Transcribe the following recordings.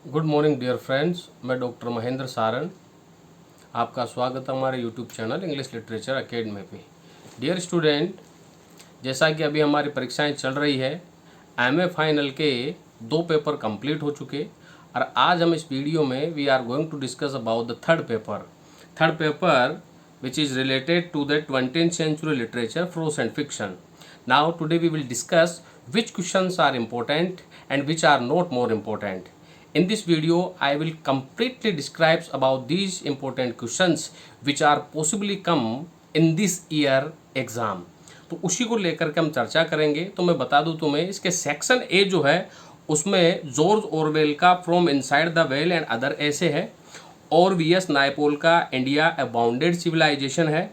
Good morning dear friends, मैं doctor Mahendra Saran. आपका स्वागत है हमारे YouTube channel English literature academy पे। डियर स्टूडेंट, जैसा कि अभी हमारी परीक्षाएं चल रही है, एमए फाइनल के 2 पेपर कंप्लीट हो चुके और आज हम इस वीडियो में we are going to discuss about the third paper which is related to the 20th century literature, prose and fiction. Now today we will discuss which questions are important and which are not more important. In this video I will completely describe about these important questions which are possibly come in this year exam. तो उसी को लेकर के हम चर्चा करेंगे। तो मैं बता दूं तुम्हें, इसके सेक्शन ए जो है उसमें जॉर्ज ऑरवेल का from inside the well and other ऐसे है, और वी.एस. नायपॉल का इंडिया ए बाउंडेड सिविलाइजेशन है,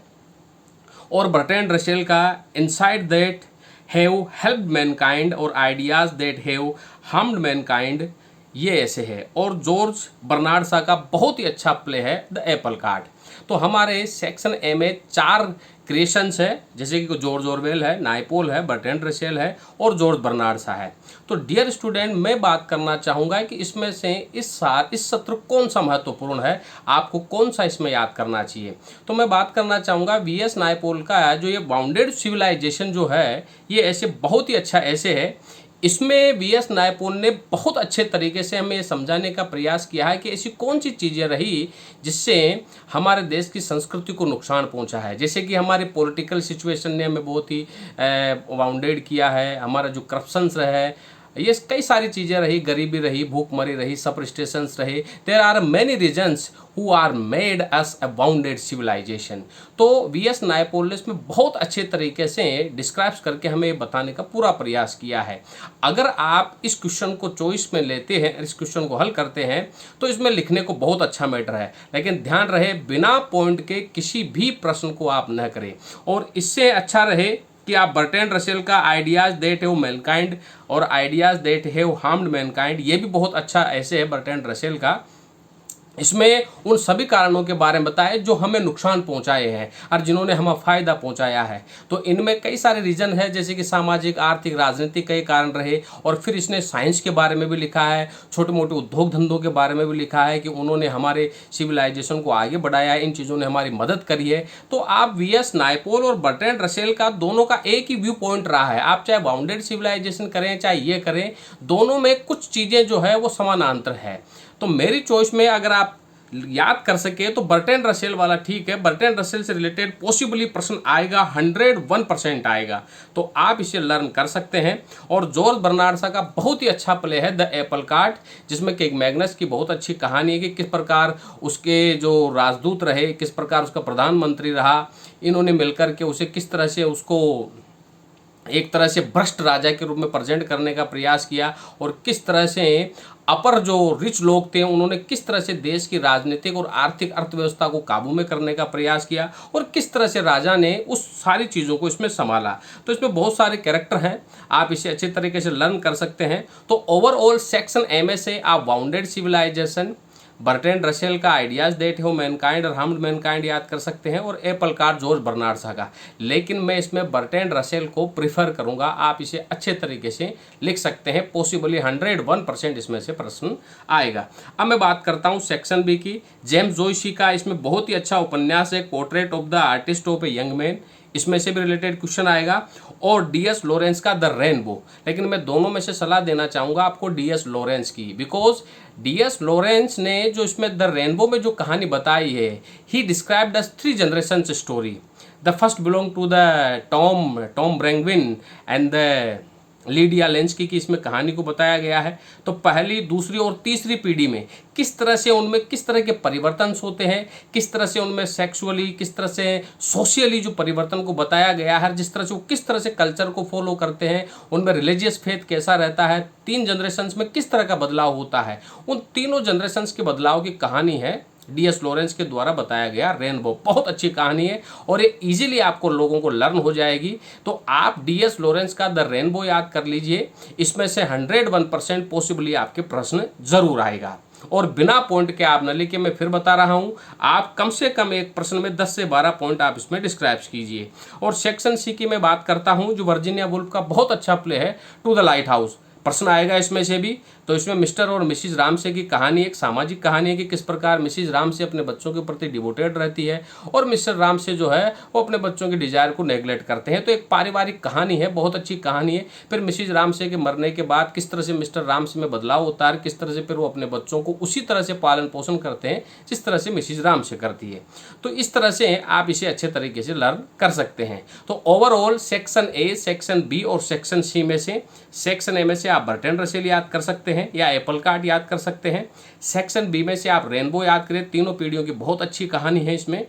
और बर्ट्रैंड रसेल का inside that have helped mankind और ideas that have harmed mankind, ये ऐसे है। और जॉर्ज बर्नार्ड शॉ का बहुत ही अच्छा प्ले है द एप्पल कार्ट। तो हमारे सेक्शन ए में 4 क्रिएशंस है, जैसे कि जॉर्ज ऑरवेल है, नायपॉल है, बर्ट्रैंड रसेल है और जॉर्ज बर्नार्ड शॉ है। तो डियर स्टूडेंट, मैं बात करना चाहूँगा कि इसमें से इस सत्र कौन सा महत्वपूर्ण है, आपको कौन सा इसमें याद करना चाहिए। तो मैं बात करना चाहूँगा वी.एस. नायपॉल का जो ये बाउंडेड सिविलाइजेशन जो है, ये ऐसे बहुत ही अच्छा ऐसे है। इसमें वी.एस. नायपॉल ने बहुत अच्छे तरीके से हमें समझाने का प्रयास किया है कि ऐसी कौन सी चीज़ें रही जिससे हमारे देश की संस्कृति को नुकसान पहुंचा है। जैसे कि हमारे पॉलिटिकल सिचुएशन ने हमें बहुत ही बाउंडेड किया है, हमारा जो करप्शंस है, ये कई सारी चीज़ें रही, गरीबी रही, भूखमरी रही, सबस्टेशंस रहे। There are many reasons who are made us a bounded civilization. तो वी.एस. नायपॉल ने इसमें बहुत अच्छे तरीके से डिस्क्राइब करके हमें बताने का पूरा प्रयास किया है। अगर आप इस क्वेश्चन को चॉइस में लेते हैं, इस क्वेश्चन को हल करते हैं, तो इसमें लिखने को बहुत अच्छा मैटर है। लेकिन ध्यान रहे, बिना पॉइंट के किसी भी प्रश्न को आप न करें। और इससे अच्छा रहे कि आप बर्ट्रैंड रसेल का आइडियाज दैट हैव मैनकाइंड और ideas that have harmed mankind, ये भी बहुत अच्छा ऐसे है बर्ट्रैंड रसेल का। इसमें उन सभी कारणों के बारे में बताए जो हमें नुकसान पहुंचाए हैं और जिन्होंने हमें फ़ायदा पहुंचाया है। तो इनमें कई सारे रीज़न है, जैसे कि सामाजिक, आर्थिक, राजनीतिक कई कारण रहे। और फिर इसने साइंस के बारे में भी लिखा है, छोटे मोटे उद्योग धंधों के बारे में भी लिखा है कि उन्होंने हमारे सिविलाइजेशन को आगे बढ़ाया है, इन चीज़ों ने हमारी मदद करी है। तो आप वी.एस. नायपॉल और बर्ट्रैंड रसेल का दोनों का एक ही व्यू पॉइंट रहा है। आप चाहे बाउंडेड सिविलाइजेशन करें चाहे ये करें, दोनों में कुछ चीज़ें जो है वो समानांतर है। तो मेरी चॉइस में अगर आप याद कर सके तो बर्ट्रैंड रसेल वाला ठीक है। बर्ट्रैंड रसेल से रिलेटेड पॉसिबली प्रश्न आएगा, 101% आएगा, तो आप इसे लर्न कर सकते हैं। और जॉर्ज बर्नार्ड शॉ का बहुत ही अच्छा प्ले है द एप्पल कार्ट, जिसमें कि मैग्नस की बहुत अच्छी कहानी है कि किस प्रकार उसके जो राजदूत रहे, किस प्रकार उसका प्रधानमंत्री रहा, इन्होंने मिलकर के उसे किस तरह से उसको एक तरह से भ्रष्ट राजा के रूप में प्रेजेंट करने का प्रयास किया, और किस तरह से अपर जो रिच लोग थे उन्होंने किस तरह से देश की राजनीतिक और आर्थिक अर्थव्यवस्था को काबू में करने का प्रयास किया, और किस तरह से राजा ने उस सारी चीज़ों को इसमें संभाला। तो इसमें बहुत सारे कैरेक्टर हैं, आप इसे अच्छे तरीके से लर्न कर सकते हैं। तो ओवरऑल सेक्शन एम से आप बाउंडेड सिविलाइजेशन, बर्ट्रैंड रसेल का आइडियाज दैट हैव मैनकाइंड और हार्म्ड मैनकाइंड याद कर सकते हैं, और Apple Cart George Bernard Shaw का। लेकिन मैं इसमें बर्ट्रैंड रसेल को प्रिफर करूंगा, आप इसे अच्छे तरीके से लिख सकते हैं। पॉसिबली 101% इसमें से प्रश्न आएगा। अब मैं बात करता हूं सेक्शन बी की। जेम्स जोइसी का इसमें बहुत ही अच्छा उपन्यास है portrait of the artist of a young man, इसमें से भी रिलेटेड क्वेश्चन आएगा। और डी.एस. लॉरेंस का द रेनबो, लेकिन मैं दोनों में से सलाह देना चाहूँगा आपको डी.एस. लॉरेंस की, बिकॉज डी.एस. लॉरेंस ने जो इसमें द रेनबो में जो कहानी बताई है, he described the 3 generations story. The first belong to the Tom Brangwen and the Lydia Lensky की इसमें कहानी को बताया गया है। तो पहली, दूसरी और तीसरी पीढ़ी में किस तरह से उनमें किस तरह के परिवर्तन होते हैं, किस तरह से उनमें सेक्सुअली, किस तरह से सोशियली जो परिवर्तन को बताया गया है, जिस तरह से वो किस तरह से कल्चर को फॉलो करते हैं, उनमें रिलीजियस फेथ कैसा रहता है, 3 जनरेशन्स में किस तरह का बदलाव होता है, उन तीनों जनरेशन्स के बदलाव की कहानी है डी.एस. लॉरेंस के द्वारा बताया गया रेनबो। बहुत अच्छी कहानी है और ये इजीली आपको लोगों को लर्न हो जाएगी। तो आप डी.एस. लॉरेंस का द रेनबो याद कर लीजिए, इसमें से 101% पॉसिबली आपके प्रश्न जरूर आएगा। और बिना पॉइंट के आप न लिखे, मैं फिर बता रहा हूं, आप कम से कम एक प्रश्न में 10 से 12 पॉइंट आप इसमें डिस्क्राइब कीजिए। और सेक्शन सी की मैं बात करता हूं, जो वर्जीनिया वुल्फ का बहुत अच्छा प्ले है टू द लाइट हाउस, प्रश्न आएगा इसमें से भी। तो इसमें मिस्टर और मिसिज रामसे की कहानी एक सामाजिक कहानी है कि किस प्रकार मिसिज रामसे अपने बच्चों के प्रति डिवोटेड रहती है और मिस्टर रामसे जो है वो अपने बच्चों की डिजायर को नेग्लेक्ट करते हैं। तो एक पारिवारिक कहानी है, बहुत अच्छी कहानी है। फिर मिसिज रामसे के मरने के बाद किस तरह से मिस्टर रामसे में बदलाव होता है, किस तरह से फिर वो अपने बच्चों को उसी तरह से पालन पोषण करते हैं जिस तरह से मिसिज रामसे करती है। तो इस तरह से आप इसे अच्छे तरीके से लर्न कर सकते हैं। तो overall section A, section B और सेक्शन सी में से सेक्शन ए में से आप बर्ट्रैंड रसेल याद कर सकते हैं या एप्पल कार्ट याद कर सकते हैं। सेक्शन बी में से आप रेनबो याद करें, तीनों पीढ़ियों की बहुत अच्छी कहानी है इसमें।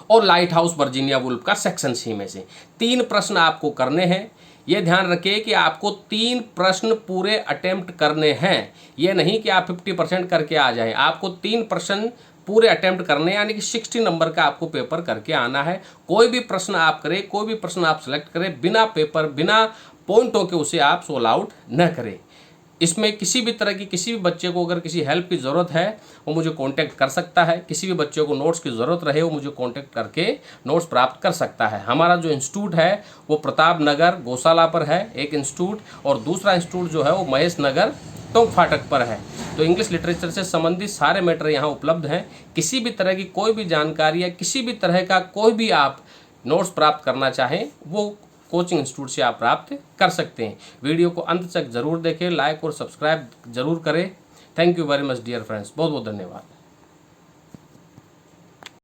और लाइट हाउस वर्जीनिया वुल्फ का सेक्शन सी में से 3 प्रश्न आपको करने हैं। ये ध्यान रखिए कि आपको 3 प्रश्न पूरे अटेम्प्ट करने हैं, ये नहीं कि आप 50% करके आ जाएं। आपको 3 प्रश्न पूरे अटेम्प्ट करने, यानी कि 60 नंबर का आपको पेपर करके आना है। कोई भी प्रश्न आप करें, कोई भी प्रश्न आप सेलेक्ट करें, बिना पेपर बिना पॉइंटों के उसे आप सोल आउट न करें। इसमें किसी भी तरह की किसी भी बच्चे को अगर किसी हेल्प की ज़रूरत है वो मुझे कांटेक्ट कर सकता है। किसी भी बच्चे को नोट्स की ज़रूरत रहे वो मुझे कांटेक्ट करके नोट्स प्राप्त कर सकता है। हमारा जो इंस्टीट्यूट है वो प्रताप नगर गौशाला पर है एक इंस्टीट्यूट, और दूसरा इंस्टीट्यूट जो है वो महेश नगर टोंक फाटक पर है। तो इंग्लिश लिटरेचर से संबंधित सारे मैटर यहाँ उपलब्ध हैं। किसी भी तरह की कोई भी जानकारी या किसी भी तरह का कोई भी आप नोट्स प्राप्त करना चाहें वो कोचिंग इंस्टीट्यूट से आप प्राप्त कर सकते हैं। वीडियो को अंत तक जरूर देखें, लाइक और सब्सक्राइब जरूर करें। Thank you very much dear friends, बहुत बहुत धन्यवाद।